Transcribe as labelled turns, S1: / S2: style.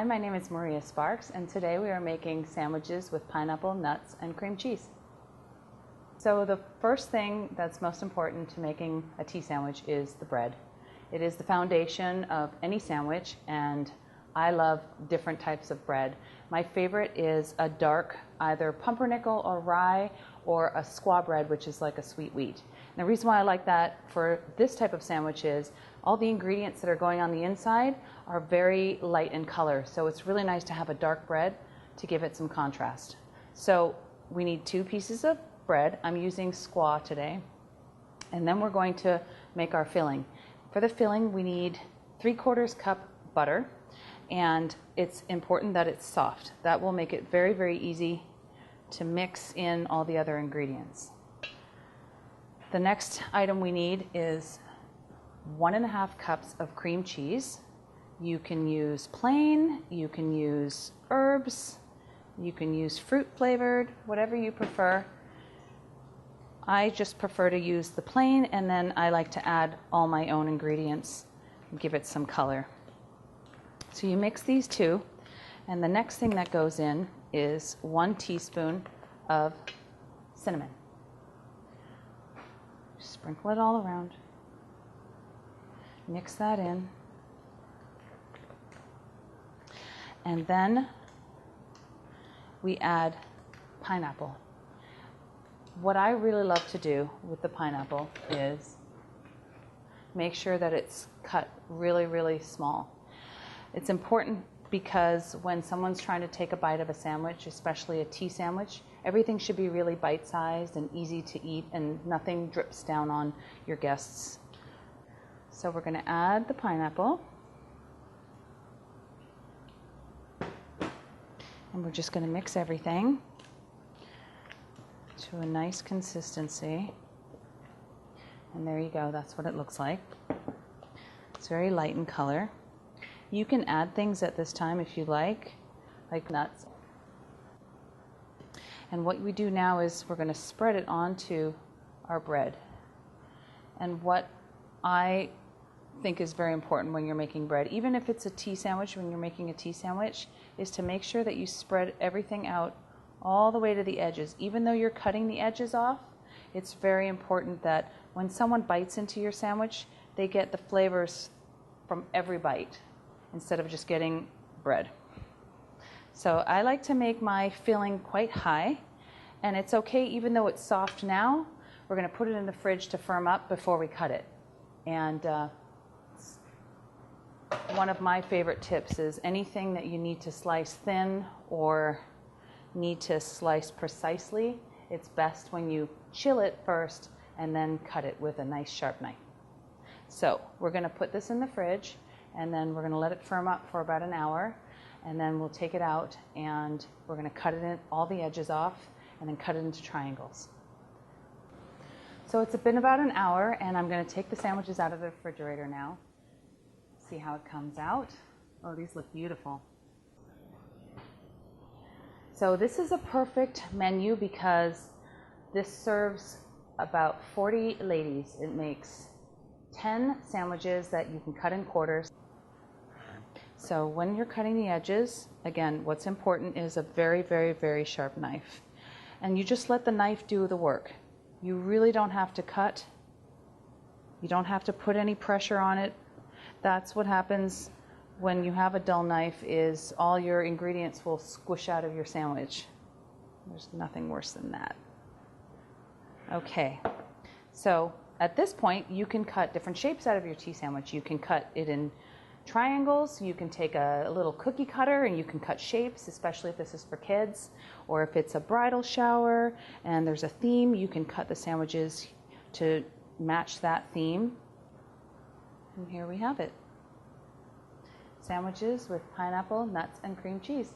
S1: Hi, my name is Maria Sparks, and today we are making sandwiches with pineapple, nuts, and cream cheese. So the first thing that's most important to making a tea sandwich is the bread. It is the foundation of any sandwich, and I love different types of bread. My favorite is a dark, either pumpernickel or rye, or a squaw bread, which is like a sweet wheat. And the reason why I like that for this type of sandwich is all the ingredients that are going on the inside are very light in color. So it's really nice to have a dark bread to give it some contrast. So we need 2 pieces of bread. I'm using squaw today. And then we're going to make our filling. For the filling, we need 3/4 cup butter. And it's important that it's soft. That will make it very, very easy to mix in all the other ingredients. The next item we need is 1.5 cups of cream cheese. You can use plain, you can use herbs, you can use fruit flavored, whatever you prefer. I just prefer to use the plain, and then I like to add all my own ingredients and give it some color. So you mix these 2, and the next thing that goes in is 1 teaspoon of cinnamon. Sprinkle it all around. Mix that in. And then we add pineapple. What I really love to do with the pineapple is make sure that it's cut really, really small. It's important because when someone's trying to take a bite of a sandwich, especially a tea sandwich, everything should be really bite-sized and easy to eat, and nothing drips down on your guests. So we're going to add the pineapple. And we're just going to mix everything to a nice consistency. And there you go, that's what it looks like. It's very light in color. You can add things at this time if you like nuts. And what we do now is we're going to spread it onto our bread. And what I think is very important when you're making bread, even if it's a tea sandwich, when you're making a tea sandwich, is to make sure that you spread everything out all the way to the edges. Even though you're cutting the edges off, it's very important that when someone bites into your sandwich, they get the flavors from every bite instead of just getting bread. So I like to make my filling quite high, and it's okay even though it's soft now. We're going to put it in the fridge to firm up before we cut it. And one of my favorite tips is anything that you need to slice thin or need to slice precisely, it's best when you chill it first and then cut it with a nice sharp knife. So we're going to put this in the fridge, and then we're going to let it firm up for about an hour, and then we'll take it out and we're going to cut it in, all the edges off, and then cut it into triangles. So it's been about an hour, and I'm going to take the sandwiches out of the refrigerator now. See how it comes out. Oh, these look beautiful. So this is a perfect menu because this serves about 40 ladies. It makes 10 sandwiches that you can cut in quarters. So when you're cutting the edges, again, what's important is a very, very, very sharp knife. And you just let the knife do the work. You really don't have to cut. You don't have to put any pressure on it. That's what happens when you have a dull knife, is all your ingredients will squish out of your sandwich. There's nothing worse than that. Okay, so at this point, you can cut different shapes out of your tea sandwich. You can cut it in triangles. You can take a little cookie cutter and you can cut shapes, especially if this is for kids, or if it's a bridal shower and there's a theme, you can cut the sandwiches to match that theme. And here we have it. Sandwiches with pineapple, nuts, and cream cheese.